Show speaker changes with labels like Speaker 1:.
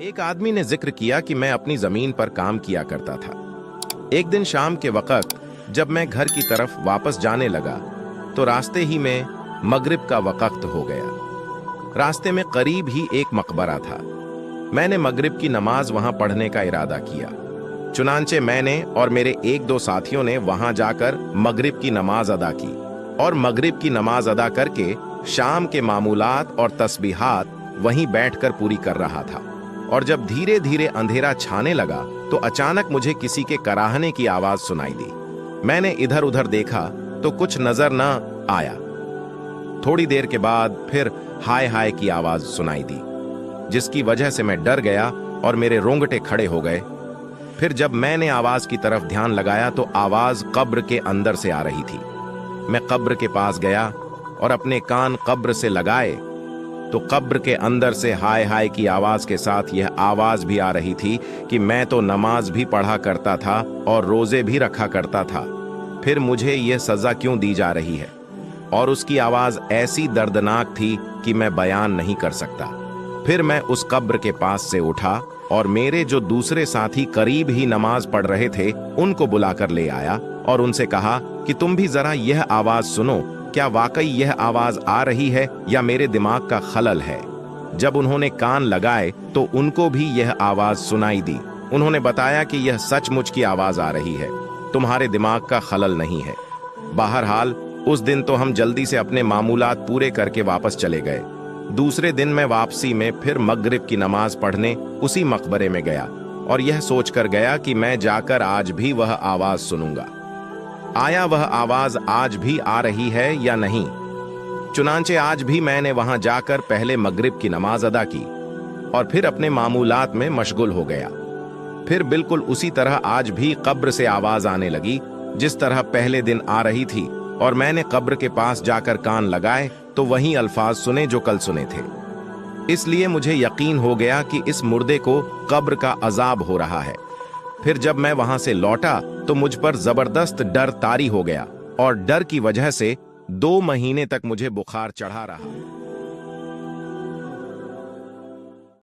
Speaker 1: एक आदमी ने जिक्र किया कि मैं अपनी जमीन पर काम किया करता था। एक दिन शाम के वक्त जब मैं घर की तरफ वापस जाने लगा तो रास्ते ही में मगरिब का वक्त हो गया। रास्ते में करीब ही एक मकबरा था। मैंने मगरिब की नमाज वहां पढ़ने का इरादा किया। चुनांचे मैंने और मेरे एक दो साथियों ने वहां जाकर मगरिब की नमाज अदा की और मगरिब की नमाज अदा करके शाम के मामूलात और तस्बीहात वहीं बैठकर पूरी कर रहा था। और जब धीरे धीरे अंधेरा छाने लगा तो अचानक मुझे किसी के कराहने की आवाज सुनाई दी। मैंने इधर उधर देखा तो कुछ नजर न आया। थोड़ी देर के बाद फिर हाय हाय की आवाज सुनाई दी, जिसकी वजह से मैं डर गया और मेरे रोंगटे खड़े हो गए। फिर जब मैंने आवाज की तरफ ध्यान लगाया तो आवाज कब्र के अंदर से आ रही थी। मैं कब्र के पास गया और अपने कान कब्र से लगाए तो कब्र के अंदर से हाय हाय की आवाज के साथ यह आवाज भी आ रही थी कि मैं तो नमाज भी पढ़ा करता था और रोजे भी रखा करता था, फिर मुझे यह सजा क्यों दी जा रही है। और उसकी आवाज ऐसी दर्दनाक थी कि मैं बयान नहीं कर सकता। फिर मैं उस कब्र के पास से उठा और मेरे जो दूसरे साथी करीब ही नमाज पढ़ रहे थे उनको बुलाकर ले आया और उनसे कहा कि तुम भी जरा यह आवाज सुनो, क्या वाकई यह आवाज आ रही है या मेरे दिमाग का खलल है। जब उन्होंने कान लगाए तो उनको भी यह आवाज सुनाई दी। उन्होंने बताया कि यह सचमुच की आवाज आ रही है, तुम्हारे दिमाग का खलल नहीं है। बहरहाल उस दिन तो हम जल्दी से अपने मामूलात पूरे करके वापस चले गए। दूसरे दिन मैं वापसी में फिर मगरिब की नमाज पढ़ने उसी मकबरे में गया और यह सोचकर गया कि मैं जाकर आज भी वह आवाज सुनूंगा। आया वह आवाज आज भी आ रही है या नहीं। चुनांचे आज भी मैंने वहां जाकर पहले मगरिब की नमाज अदा की और फिर अपने मामूलात में मशगुल हो गया। फिर बिल्कुल उसी तरह आज भी कब्र से आवाज आने लगी जिस तरह पहले दिन आ रही थी, और मैंने कब्र के पास जाकर कान लगाए तो वही अल्फाज सुने जो कल सुने थे। इसलिए मुझे यकीन हो गया कि इस मुर्दे को कब्र का अजाब हो रहा है। फिर जब मैं वहां से लौटा तो मुझ पर जबरदस्त डर तारी हो गया और डर की वजह से 2 महीने तक मुझे बुखार चढ़ा रहा।